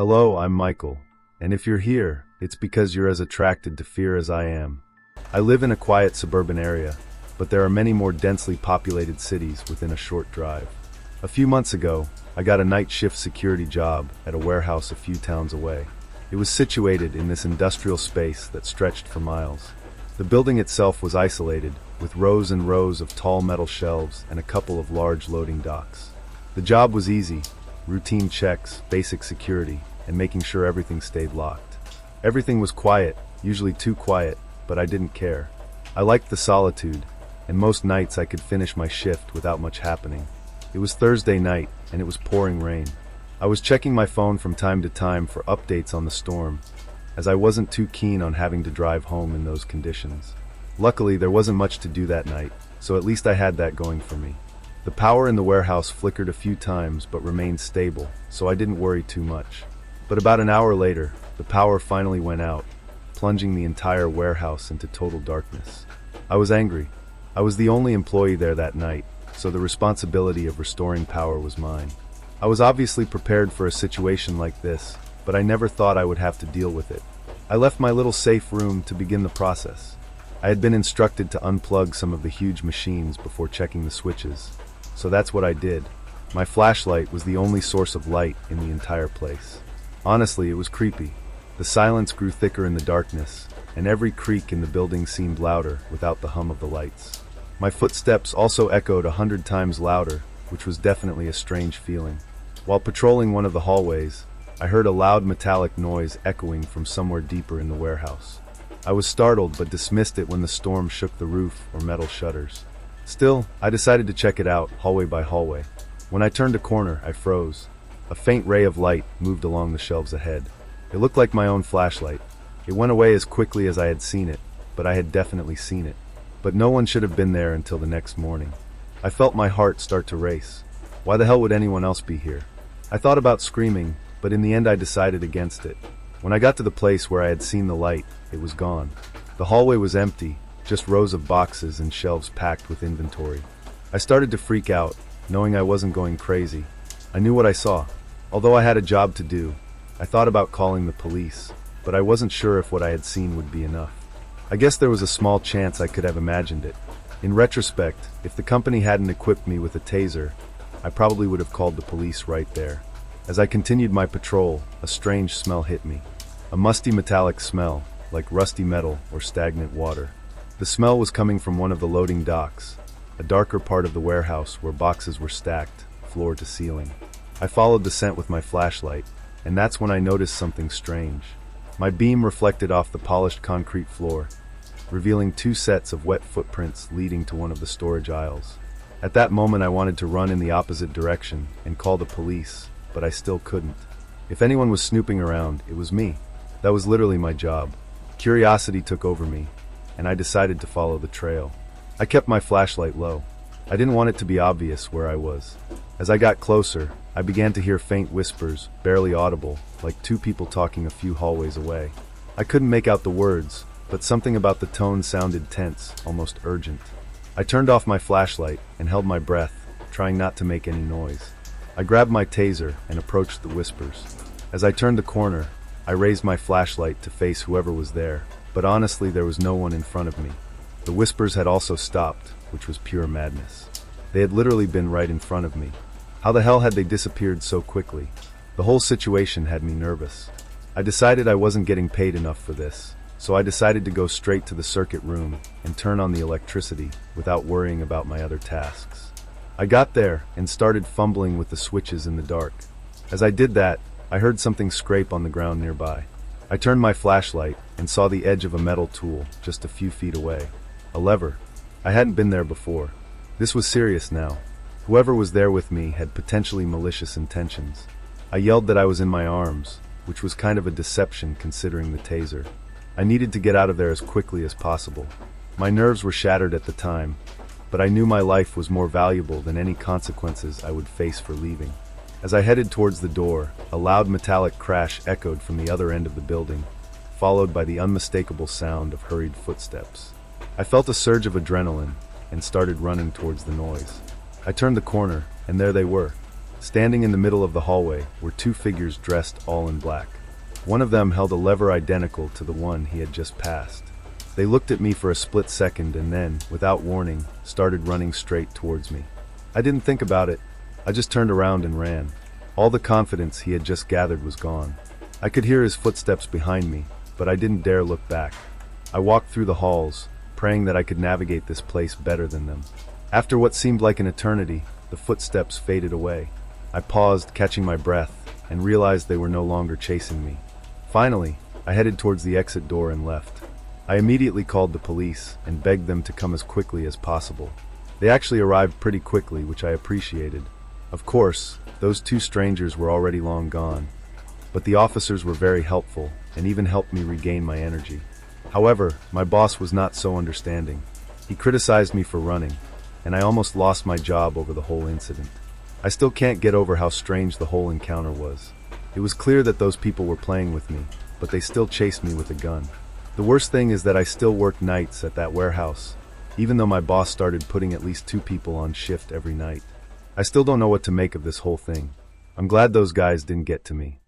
Hello, I'm Michael, and if you're here, it's because you're as attracted to fear as I am. I live in a quiet suburban area, but there are many more densely populated cities within a short drive. A few months ago, I got a night shift security job at a warehouse a few towns away. It was situated in this industrial space that stretched for miles. The building itself was isolated, with rows and rows of tall metal shelves and a couple of large loading docks. The job was easy: routine checks, basic security, and making sure everything stayed locked. Everything was quiet, usually too quiet, but I didn't care. I liked the solitude, and most nights I could finish my shift without much happening. It was Thursday night, and it was pouring rain. I was checking my phone from time to time for updates on the storm, as I wasn't too keen on having to drive home in those conditions. Luckily, there wasn't much to do that night, so at least I had that going for me. The power in the warehouse flickered a few times but remained stable, so I didn't worry too much. But about an hour later, the power finally went out, plunging the entire warehouse into total darkness. I was angry. I was the only employee there that night, so the responsibility of restoring power was mine. I was obviously prepared for a situation like this, but I never thought I would have to deal with it. I left my little safe room to begin the process. I had been instructed to unplug some of the huge machines before checking the switches, so that's what I did. My flashlight was the only source of light in the entire place. Honestly, it was creepy. The silence grew thicker in the darkness, and every creak in the building seemed louder without the hum of the lights. My footsteps also echoed 100 times louder, which was definitely a strange feeling. While patrolling one of the hallways, I heard a loud metallic noise echoing from somewhere deeper in the warehouse. I was startled but dismissed it when the storm shook the roof or metal shutters. Still, I decided to check it out, hallway by hallway. When I turned a corner, I froze. A faint ray of light moved along the shelves ahead. It looked like my own flashlight. It went away as quickly as I had seen it, but I had definitely seen it. But no one should have been there until the next morning. I felt my heart start to race. Why the hell would anyone else be here? I thought about screaming, but in the end I decided against it. When I got to the place where I had seen the light, it was gone. The hallway was empty, just rows of boxes and shelves packed with inventory. I started to freak out, knowing I wasn't going crazy. I knew what I saw. Although I had a job to do, I thought about calling the police, but I wasn't sure if what I had seen would be enough. I guess there was a small chance I could have imagined it. In retrospect, if the company hadn't equipped me with a taser, I probably would have called the police right there. As I continued my patrol, a strange smell hit me. A musty metallic smell, like rusty metal or stagnant water. The smell was coming from one of the loading docks, a darker part of the warehouse where boxes were stacked, floor to ceiling. I followed the scent with my flashlight, and that's when I noticed something strange. My beam reflected off the polished concrete floor, revealing 2 sets of wet footprints leading to one of the storage aisles. At that moment I wanted to run in the opposite direction and call the police, but I still couldn't. If anyone was snooping around, it was me. That was literally my job. Curiosity took over me, and I decided to follow the trail. I kept my flashlight low. I didn't want it to be obvious where I was. As I got closer, I began to hear faint whispers, barely audible, like 2 people talking a few hallways away. I couldn't make out the words, but something about the tone sounded tense, almost urgent. I turned off my flashlight and held my breath, trying not to make any noise. I grabbed my taser and approached the whispers. As I turned the corner, I raised my flashlight to face whoever was there, but honestly there was no one in front of me. The whispers had also stopped, which was pure madness. They had literally been right in front of me. How the hell had they disappeared so quickly? The whole situation had me nervous. I decided I wasn't getting paid enough for this, so I decided to go straight to the circuit room and turn on the electricity without worrying about my other tasks. I got there and started fumbling with the switches in the dark. As I did that, I heard something scrape on the ground nearby. I turned my flashlight and saw the edge of a metal tool just a few feet away. A lever. I hadn't been there before. This was serious now. Whoever was there with me had potentially malicious intentions. I yelled that I was in my arms, which was kind of a deception considering the taser. I needed to get out of there as quickly as possible. My nerves were shattered at the time, but I knew my life was more valuable than any consequences I would face for leaving. As I headed towards the door, a loud metallic crash echoed from the other end of the building, followed by the unmistakable sound of hurried footsteps. I felt a surge of adrenaline and started running towards the noise. I turned the corner, and there they were. Standing in the middle of the hallway were two figures dressed all in black. One of them held a lever identical to the one he had just passed. They looked at me for a split second and then, without warning, started running straight towards me. I didn't think about it. I just turned around and ran. All the confidence he had just gathered was gone. I could hear his footsteps behind me, but I didn't dare look back. I walked through the halls, praying that I could navigate this place better than them. After what seemed like an eternity, the footsteps faded away. I paused, catching my breath, and realized they were no longer chasing me. Finally, I headed towards the exit door and left. I immediately called the police and begged them to come as quickly as possible. They actually arrived pretty quickly, which I appreciated. Of course, those two strangers were already long gone, but the officers were very helpful and even helped me regain my energy. However, my boss was not so understanding. He criticized me for running, and I almost lost my job over the whole incident. I still can't get over how strange the whole encounter was. It was clear that those people were playing with me, but they still chased me with a gun. The worst thing is that I still work nights at that warehouse, even though my boss started putting at least 2 people on shift every night. I still don't know what to make of this whole thing. I'm glad those guys didn't get to me.